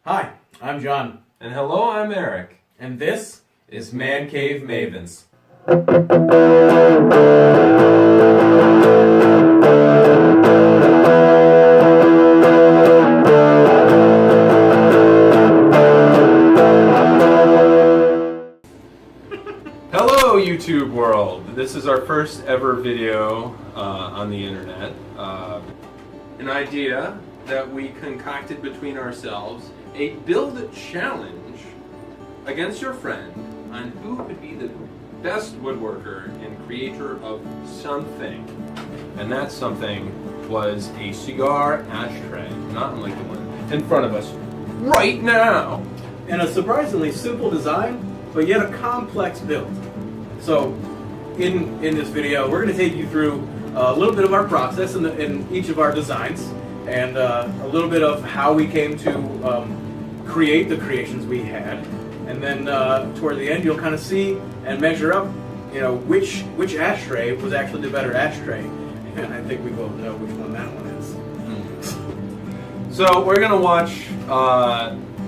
Hi, I'm John. And hello, I'm Eric. And this is Mancave Mavens. Hello, YouTube world. This is our first ever video on the internet. An idea that we concocted between ourselves, a build challenge against your friend on who could be the best woodworker and creator of something. And that something was a cigar ashtray, not unlike the one in front of us right now. And a surprisingly simple design, but yet a complex build. So, in this video, we're going to take you through a little bit of our process in each of our designs, and a little bit of how we came to create the creations we had. And then toward the end, you'll kind of see and measure up, you know, which ashtray was actually the better ashtray. And I think we both know which one that one is. So we're going to watch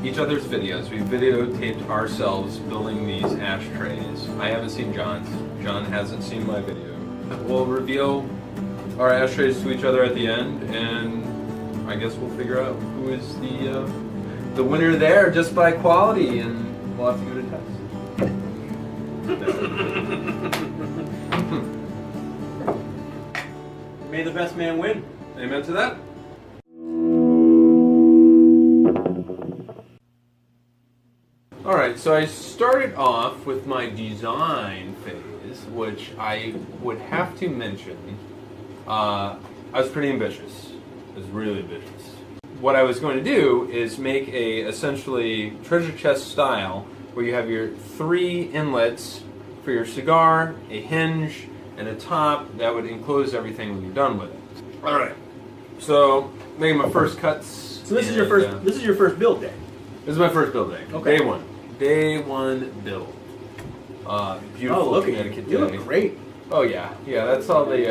each other's videos. We videotaped ourselves building these ashtrays. I haven't seen John's. John hasn't seen my video. We'll reveal our ashtrays to each other at the end, and I guess we'll figure out who is the winner there just by quality, and we'll have to give it a test. May the best man win. Amen to that. Alright, so I started off with my design phase, which I would have to mention, I was pretty ambitious. I was really ambitious. What I was going to do is make a essentially treasure chest style where you have your 3 inlets for your cigar, a hinge, and a top that would enclose everything when you're done with it. Alright, so making my first cuts. So this is your first build day. This is my first build day. Okay. Day one. Day one build. Beautiful Oh, look at Connecticut you. You day. look great. Oh yeah, yeah. That's all the.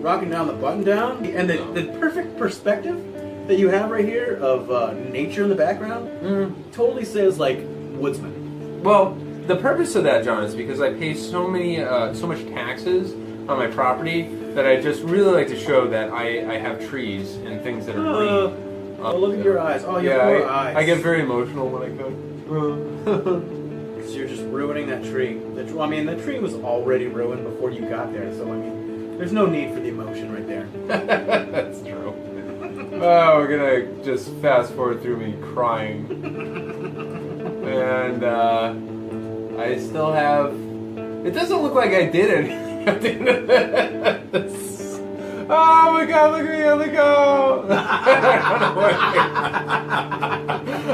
Rocking down the button down, and the perfect perspective that you have right here of nature in the background totally says like woodsman. Well, the purpose of that, John, is because I pay so much taxes on my property that I just really like to show that I have trees and things that are green. Oh, look at your eyes. Oh, your poor eyes. I get very emotional when I cook. Because you're just ruining that tree. I mean, the tree was already ruined before you got there, so I mean, there's no need for the emotion right there. That's true. Oh, we're gonna just fast forward through me crying. And I still have... It doesn't look like I did anything at the end of this. Oh my god, look at me, let go!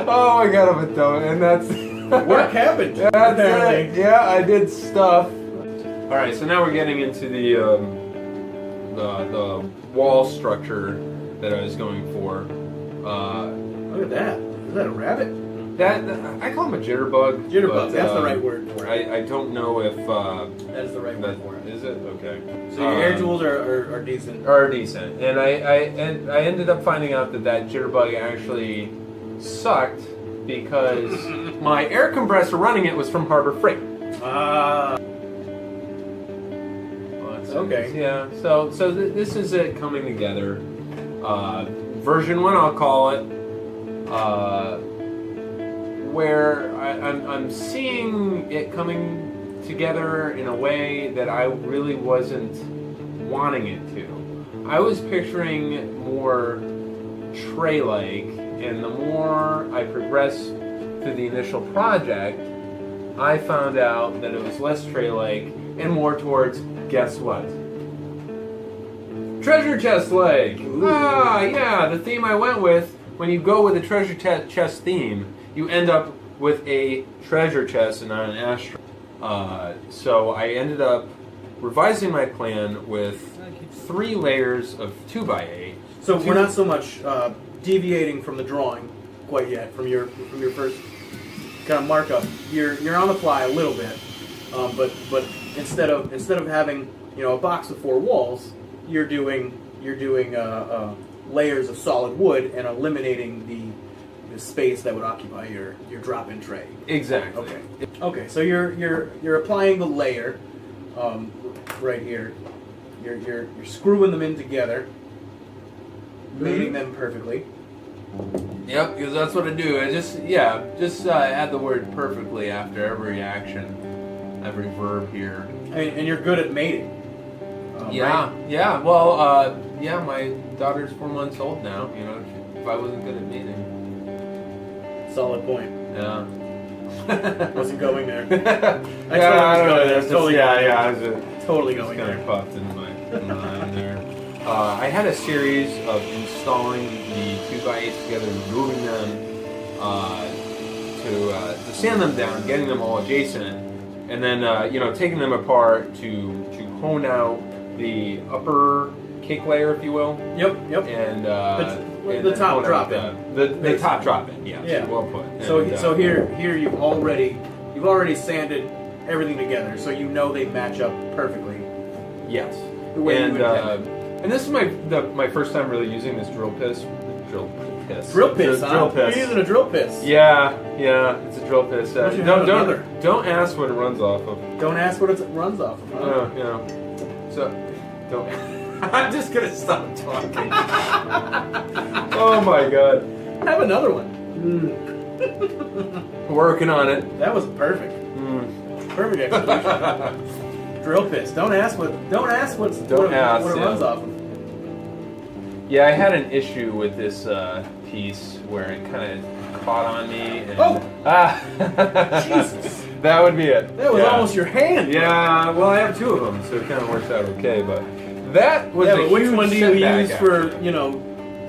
Oh my god, I'm a dumb, and that's... Work happened, apparently. Yeah, I did stuff. Alright, so now we're getting into the wall structure that I was going for. Look at that. Is that a rabbit? That I call him a jitterbug. Jitterbug, that's the right word for it. I don't know if... that is the right word for it. Is it? Okay. So your air tools are decent. Are decent. And I ended up finding out that jitterbug actually sucked because my air compressor running it was from Harbor Freight. Okay. Yeah, so this is it coming together. Version 1, I'll call it, where I'm seeing it coming together in a way that I really wasn't wanting it to. I was picturing more tray-like, and the more I progressed through the initial project, I found out that it was less tray-like and more towards, guess what? Treasure chest like. Ah, yeah, the theme I went with. When you go with a treasure chest theme, you end up with a treasure chest and not an ashtray. So I ended up revising my plan with 3 layers of 2x8. So we're not so much deviating from the drawing quite yet, from your first kind of markup. You're on the fly a little bit, but instead of having, you know, a box of 4 walls, you're doing layers of solid wood and eliminating space that would occupy your drop-in tray. Exactly. Okay. Okay. So you're applying the layer right here. You're screwing them in together, mating them perfectly. Yep, because that's what I do. I just add the word perfectly after every action, every verb here. And you're good at mating. Yeah, right? yeah. Well, yeah, my daughter's 4 months old now. You know, if I wasn't good at mating. Solid point. Yeah. Wasn't going there. I was totally totally going kind there. of popped into my mind there. I had a series of installing the 2x8s together, moving them to sand them down, getting them all adjacent, and then taking them apart to hone out the upper cake layer, if you will. Yep. And the top drop in. The top drop in. Yeah. Well put. So here you've already sanded everything together, so you know they match up perfectly. Yes. The way you intended. And this is my first time really using this drill piss. Drill piss, huh? Drill piss. You're using a drill piss. Yeah, it's a drill piss. Don't ask what it runs off of. Don't ask what it runs off of. Huh? So don't. I'm just gonna stop talking. Oh my god. Have another one. Working on it. That was perfect. Perfect execution. Drill piss. Don't ask what it runs off of. Yeah, I had an issue with this piece where it kind of caught on me. And, Jesus. That would be it. That was almost your hand. Yeah, well, I have 2 of them, so it kind of works out okay. But that was a huge which one do you use for actually.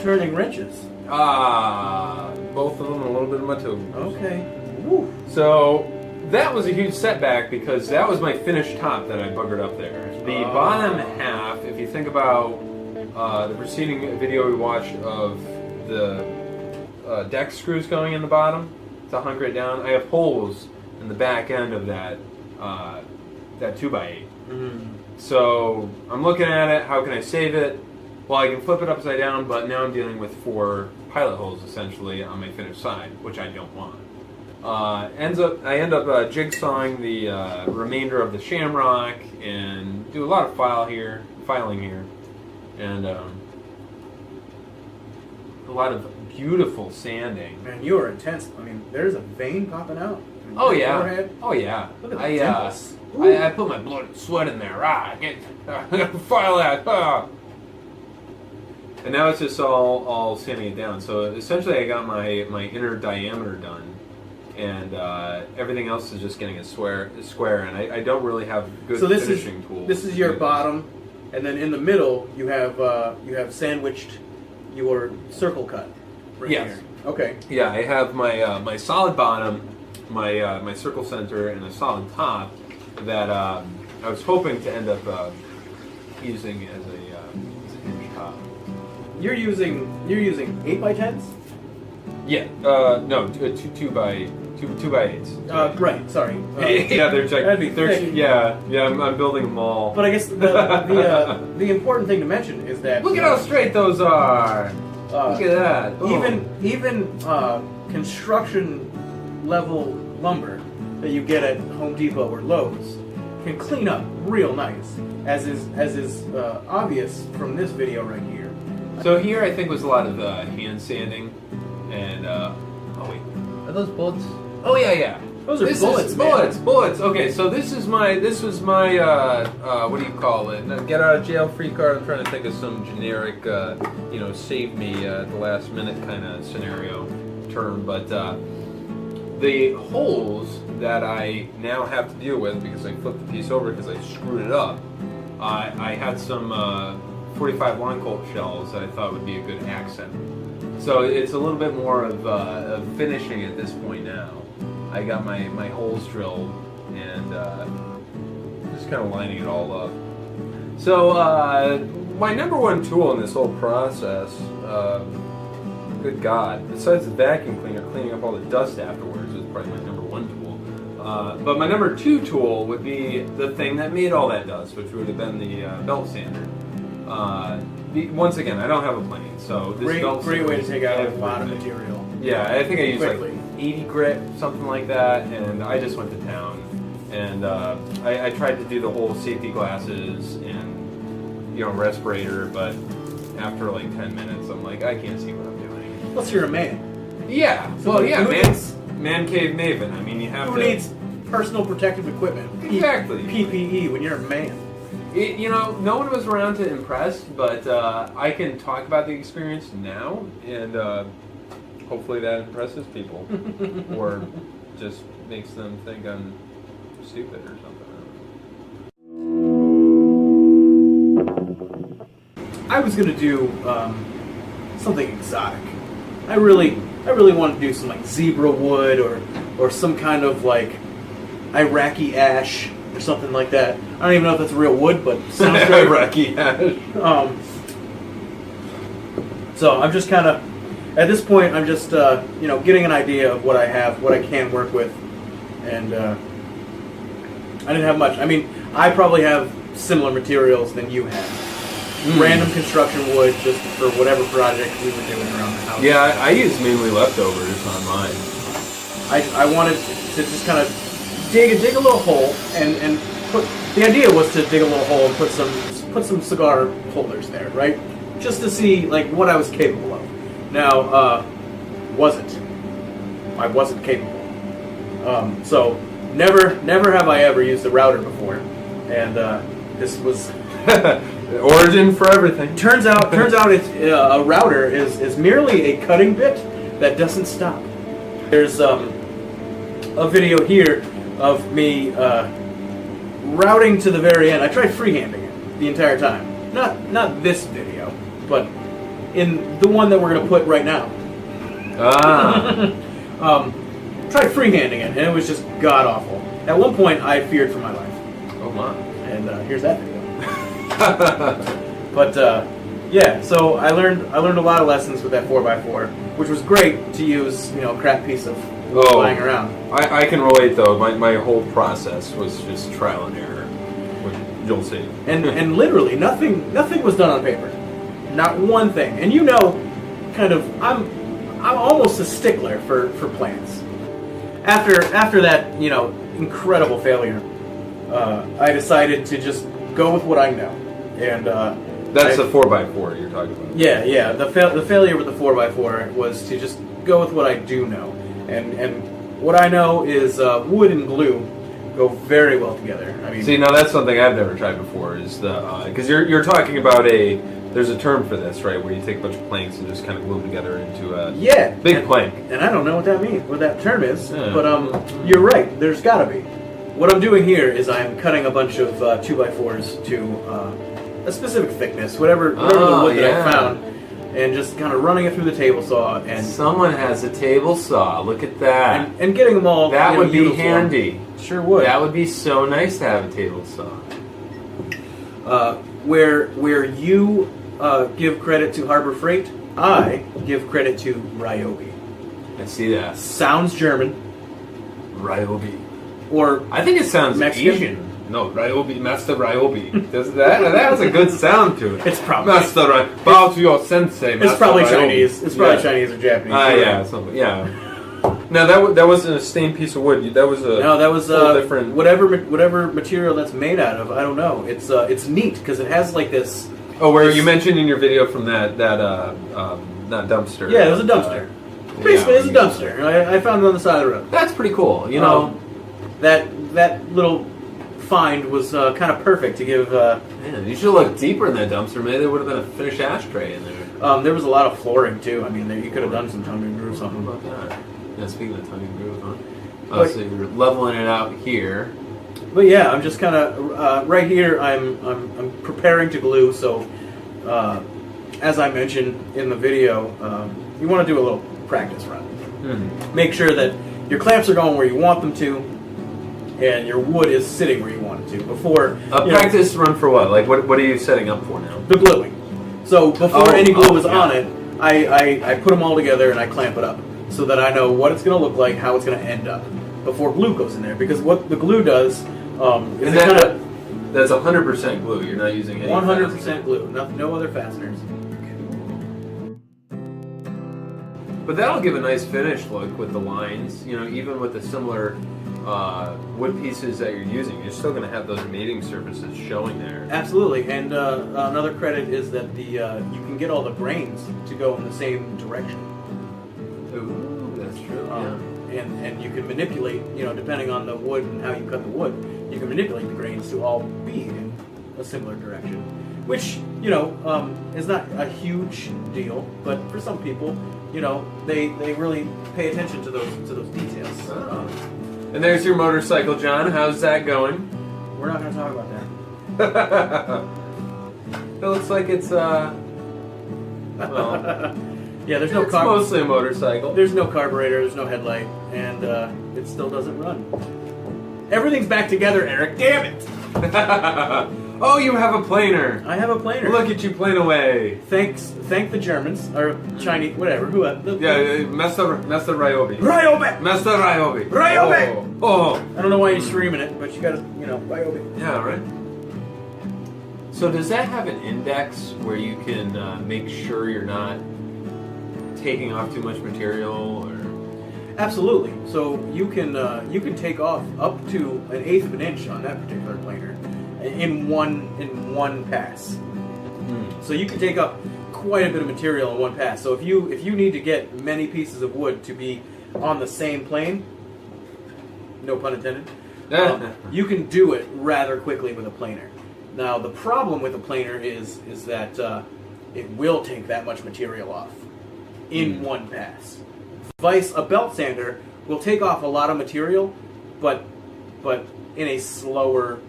turning wrenches? Both of them, a little bit of my tool. Okay. Woo. So that was a huge setback because that was my finished top that I buggered up there. The bottom half, if you think about the preceding video we watched of the deck screws going in the bottom to hunker it down, I have holes in the back end of that 2x8. So I'm looking at it. How can I save it? Well, I can flip it upside down, but now I'm dealing with 4 pilot holes essentially on my finished side, which I don't want. I end up jigsawing the remainder of the shamrock and do a lot of filing here, and a lot of beautiful sanding. Man, you are intense. I mean, there's a vein popping out. Oh yeah. Forehead. Oh yeah. Look at the dimples. I put my blood and sweat in there. I gotta file that. And now it's just all sanding it down. So essentially, I got my inner diameter done, and everything else is just getting a square. And I don't really have good finishing tools. This is your bottom, and then in the middle you have sandwiched your circle cut. Right Yes. here. Okay. Yeah, I have my solid bottom, my circle center, and a solid top that I was hoping to end up using as a hinge top. You're using 8x10s? Yeah. No, 2x8s. Right. Sorry. Yeah, they're that'd be thick. Yeah. I'm building them all. But I guess the important thing to mention is that Look at how straight those are. Look at that. Even construction level lumber that you get at Home Depot or Lowe's can clean up real nice, as is obvious from this video right here. So here I think was a lot of hand sanding, and oh wait, are those bullets? Oh yeah. Those are bullets. Bullets. Okay, so this was my what do you call it? Get out of jail free card. I'm trying to think of some generic save me at the last minute kind of scenario term, but the holes that I now have to deal with because I flipped the piece over because I screwed it up. I had some 45 long Colt shells that I thought would be a good accent. So it's a little bit more of finishing at this point now. I got my holes drilled and just kind of lining it all up. So my number one tool in this whole process, good God, besides the vacuum cleaner cleaning up all the dust afterwards, is probably my number one tool. But my number 2 tool would be the thing that made all that dust, which would have been the belt sander. Once again, I don't have a plane, so this belt great way to sander take out a is lot of everything. material. Yeah, I think I used quickly. like 80 grit, something like that, and I just went to town. And I tried to do the whole safety glasses and, you know, respirator, but after like 10 minutes, I'm like, I can't see what I'm doing. Plus, you're a man. Yeah, So well, yeah, who needs- Mancave maven. I mean, you have Who to. needs personal protective equipment? Exactly. PPE when you're a man. You know, no one was around to impress, but I can talk about the experience now, and hopefully that impresses people, or just makes them think I'm stupid or something. I was gonna do something exotic. I really wanted to do some like zebra wood or some kind of like Iraqi ash or something like that. I don't even know if that's real wood, but it sounds great. Iraqi ash. So I'm just kind of at this point. I'm just you know, getting an idea of what I have, what I can work with, and I didn't have much. I mean, I probably have similar materials than you have. Random construction wood, just for whatever project we were doing around the house. Yeah, I use mainly leftovers on mine. I wanted to just kind of dig a little hole and put. The idea was to dig a little hole and put some cigar holders there, right? Just to see like what I was capable of. Now, I wasn't capable. So never have I ever used a router before, and this was. Origin for everything. Turns out it's a router is merely a cutting bit that doesn't stop. There's a video here of me routing to the very end. I tried freehanding it the entire time. Not this video, but in the one that we're gonna put right now. Tried freehanding it, and it was just god awful. At one point, I feared for my life. Oh my! And here's that video. But yeah, so I learned a lot of lessons with that 4x4, which was great to use, you know, a crap piece of wood lying around. I can relate though. My whole process was just trial and error. You'll see. And literally nothing was done on paper, not one thing. And you know, kind of, I'm almost a stickler for plans. After that, you know, incredible failure, I decided to just go with what I know. And that's the 4x4 you're talking about. Yeah. The failure with the 4x4 was to just go with what I do know, and what I know is wood and glue go very well together. I mean, see, now that's something I've never tried before. Is the because you're talking about there's a term for this, right? Where you take a bunch of planks and just kind of glue them together into a big plank. And I don't know what that means, what that term is, but you're right. There's got to be. What I'm doing here is I'm cutting a bunch of 2x4s to a specific thickness, whatever the wood that I found, and just kind of running it through the table saw. And someone has a table saw. Look at that. And getting them all. That would be uniform. handy. Sure would. That would be so nice to have a table saw. Where you give credit to Harbor Freight, I give credit to Ryobi. I see that. Sounds German. Ryobi. Or I think it sounds Mexican. Asian. No, Ryobi, Master Ryobi. That has a good sound to it. It's probably Master Ryobi. Bow to your sensei. It's probably Ryobi. Chinese. It's probably Chinese or Japanese. Yeah, something. Yeah. No, that wasn't a stained piece of wood. That was different. Whatever material that's made out of. I don't know. It's neat because it has like this. Oh, where you mentioned in your video from that not dumpster. Yeah, it was a dumpster. Basically, it's a dumpster. I found it on the side of the road. That's pretty cool. You know, that little find was kind of perfect to give. Man, you should look deeper in that dumpster. Maybe there would have been a finished ashtray in there. There was a lot of flooring too. I mean, you could have done some tongue and groove or something. What about that? Yeah, speaking of tongue and groove, huh? So you're leveling it out here. But yeah, I'm just kind of right here. I'm preparing to glue. So, as I mentioned in the video, you want to do a little practice run. Mm-hmm. Make sure that your clamps are going where you want them to, and your wood is sitting where you want it to. Before practice run for what? Like what are you setting up for now? The gluing. So before any glue is on it, I put them all together and I clamp it up so that I know what it's going to look like, how it's going to end up before glue goes in there. Because what the glue does is that's 100% glue. You're not using any 100% glue. No other fasteners. But that'll give a nice finished look with the lines. You know, even with the similar wood pieces that you're using, you're still going to have those mating surfaces showing there. Absolutely, and another credit is that the you can get all the grains to go in the same direction. Ooh, that's true. And you can manipulate, you know, depending on the wood and how you cut the wood, you can manipulate the grains to all be in a similar direction, which, you know, is not a huge deal, but for some people, you know, they really pay attention to those details. And there's your motorcycle, John. How's that going? We're not going to talk about that. It looks like it's well, yeah, there's no it's mostly a motorcycle. There's no carburetor, there's no headlight, and it still doesn't run. Everything's back together, Eric. Damn it! Oh, you have a planer. I have a planer. Look at you plane away. Thank the Germans or Chinese, whatever. Who? Mester Ryobi. Ryobi. Mester Ryobi. Ryobi. Oh. I don't know why you're streaming it, but you gotta, you know, Ryobi. Yeah, right. So does that have an index where you can make sure you're not taking off too much material, or? Absolutely. So you can take off up to 1/8 of an inch on that particular planer in one pass. So you can take up quite a bit of material in one pass. So if you need to get many pieces of wood to be on the same plane, no pun intended, you can do it rather quickly with a planer. Now the problem with a planer is that it will take that much material off in one pass. A belt sander will take off a lot of material, but in a slower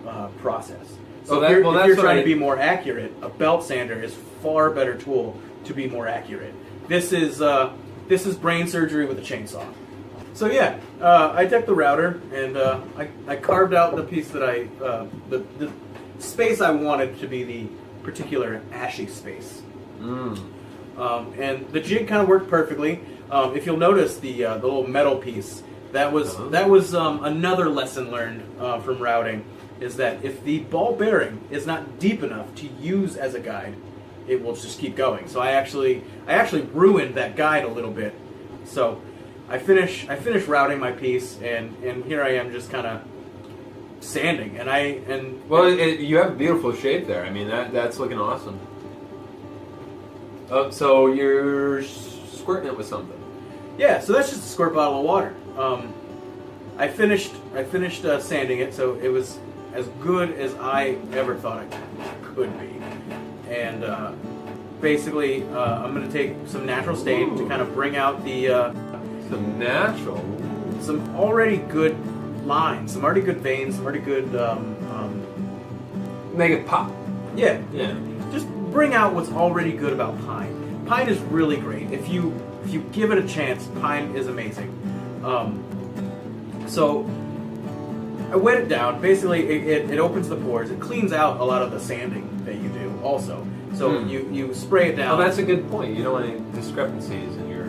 process. So if you're trying to be more accurate, a belt sander is far better tool to be more accurate. This is brain surgery with a chainsaw. So yeah, I decked the router, and I carved out the piece that the space I wanted to be the particular ashy space. And the jig kind of worked perfectly. If you'll notice the little metal piece, that was another lesson learned from routing, is that if the ball bearing is not deep enough to use as a guide, it will just keep going. So I actually ruined that guide a little bit. So I finished routing my piece, and here I am just kind of sanding, you have a beautiful shape there. I mean, that's looking awesome. Oh, so you're squirting it with something. Yeah, so that's just a squirt bottle of water. I finished sanding it, so it was as good as I ever thought it could be. And basically, I'm going to take some natural stain to kind of bring out some already good lines, some already good veins, some already good. Make it pop. Yeah. Just bring out what's already good about pine. Pine is really great. If you give it a chance, pine is amazing. So I wet it down. Basically, it opens the pores. It cleans out a lot of the sanding that you do also. So you spray it down. Oh, that's a good point. You don't want any discrepancies in your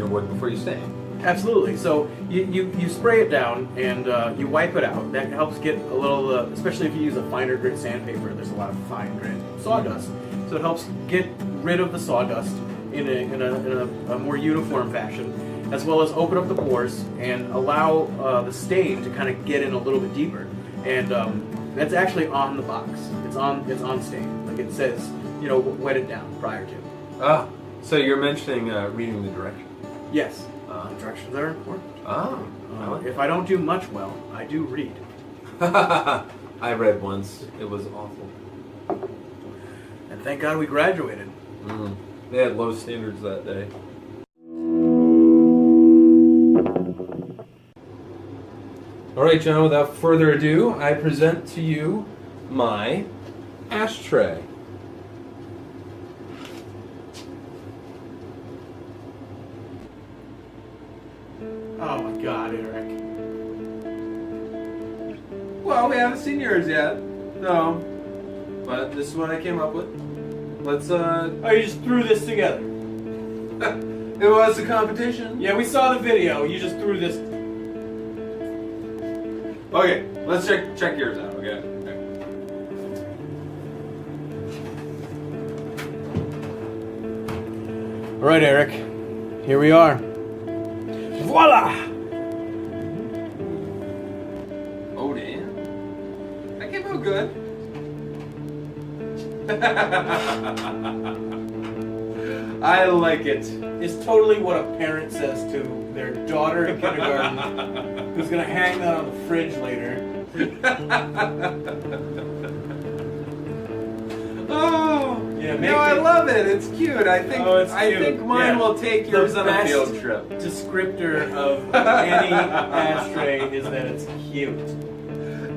wood before you sand. Absolutely. So you spray it down and you wipe it out. That helps get a little, especially if you use a finer grit sandpaper. There's a lot of fine grit sawdust, so it helps get rid of the sawdust in a more uniform fashion, as well as open up the pores and allow the stain to kind of get in a little bit deeper. And that's actually on the box. It's on stain. Like it says, wet it down prior to. Ah, so you're mentioning reading the directions. Yes. Directions are important. If I don't do much well, I do read. I read once. It was awful. And thank God we graduated. They had low standards that day. All right, John, without further ado, I present to you my ashtray. Oh my God, Eric. Well, we haven't seen yours yet. No. But this is what I came up with. Let's, Oh, you just threw this together. It was a competition. Yeah, we saw the video. You just threw this. Okay, let's check yours out, okay? All right, Eric. Here we are. Voila! Oh, damn. That came out good. I like it. It's totally what a parent says to their daughter in kindergarten who's going to hang that on the fridge later. Oh, yeah, no, I love it. It's cute. I think I think mine will take yours on a field trip. Descriptor of any ashtray is that it's cute.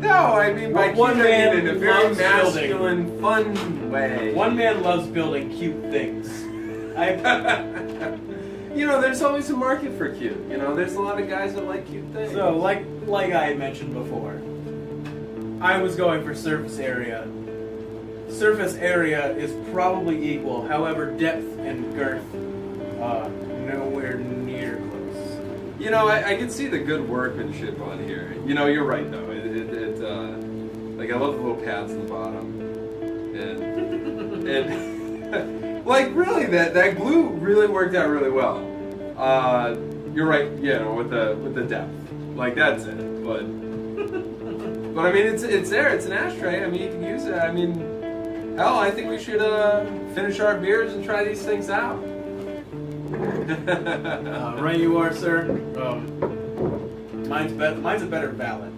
No, I mean by one cute, I man mean in a very loves masculine, fun way. One man loves building cute things. You know, there's always a market for cute. You know, there's a lot of guys that like cute things. So, like I had mentioned before, I was going for surface area. Surface area is probably equal, however, depth and girth, nowhere near close. You know, I can see the good workmanship on here. You know, you're right though. Like I love the little pads in the bottom, and like really that glue really worked out really well. You're right. You know, with the depth, like that's it. But I mean, it's there. It's an ashtray. I mean, you can use it. I mean, hell, I think we should finish our beers and try these things out. Right, you are, sir. Mine's a better ballot.